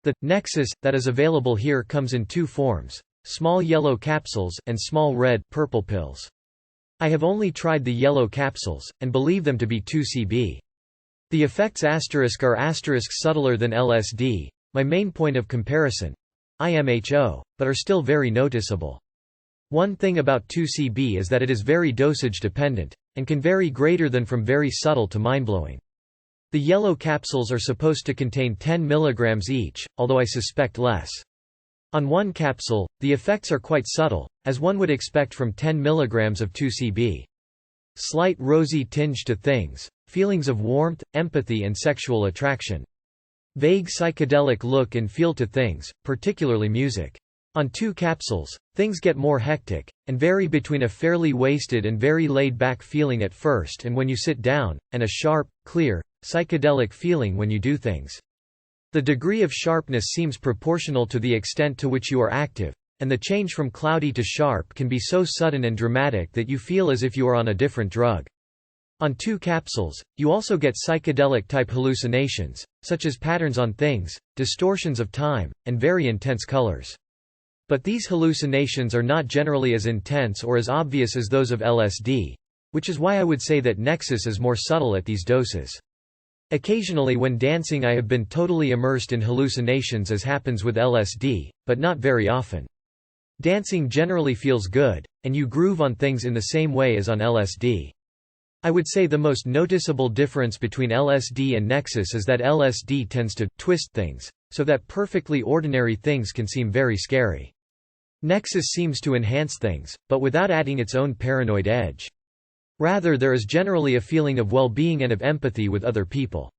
The Nexus that is available here comes in two forms: small yellow capsules and small red purple pills. I have only tried the yellow capsules, and believe them to be 2CB. The effects are subtler than LSD, my main point of comparison, IMHO, but are still very noticeable. One thing about 2CB is that it is very dosage dependent, and can vary greater than from very subtle to mind-blowing. The yellow capsules are supposed to contain 10 mg each, although I suspect less. On one capsule, the effects are quite subtle, as one would expect from 10 mg of 2CB. Slight rosy tinge to things, feelings of warmth, empathy and sexual attraction. Vague psychedelic look and feel to things, particularly music. On 2 capsules, things get more hectic, and vary between a fairly wasted and very laid-back feeling at first and when you sit down, and a sharp, clear, psychedelic feeling when you do things. The degree of sharpness seems proportional to the extent to which you are active, and the change from cloudy to sharp can be so sudden and dramatic that you feel as if you are on a different drug. On 2 capsules, you also get psychedelic-type hallucinations, such as patterns on things, distortions of time, and very intense colors. But these hallucinations are not generally as intense or as obvious as those of LSD, which is why I would say that Nexus is more subtle at these doses. Occasionally when dancing I have been totally immersed in hallucinations, as happens with LSD, but not very often. Dancing generally feels good, and you groove on things in the same way as on LSD. I would say the most noticeable difference between LSD and Nexus is that LSD tends to twist things, so that perfectly ordinary things can seem very scary. Nexus seems to enhance things, but without adding its own paranoid edge. Rather, there is generally a feeling of well-being and of empathy with other people.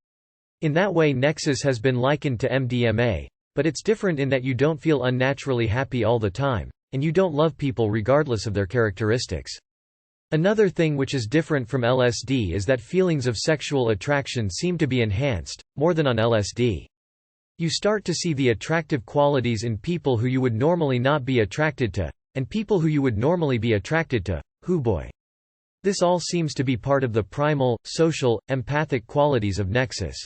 In that way Nexus has been likened to MDMA, but it's different in that you don't feel unnaturally happy all the time, and you don't love people regardless of their characteristics. Another thing which is different from LSD is that feelings of sexual attraction seem to be enhanced, more than on LSD. You start to see the attractive qualities in people who you would normally not be attracted to, and people who you would normally be attracted to. Boy. This all seems to be part of the primal, social, empathic qualities of Nexus.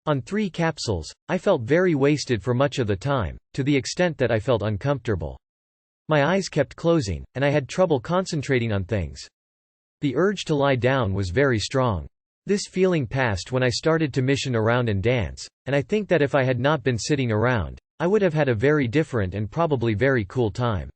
On 3 capsules, I felt very wasted for much of the time, to the extent that I felt uncomfortable. My eyes kept closing, and I had trouble concentrating on things. The urge to lie down was very strong. This feeling passed when I started to mission around and dance, and I think that if I had not been sitting around, I would have had a very different and probably very cool time.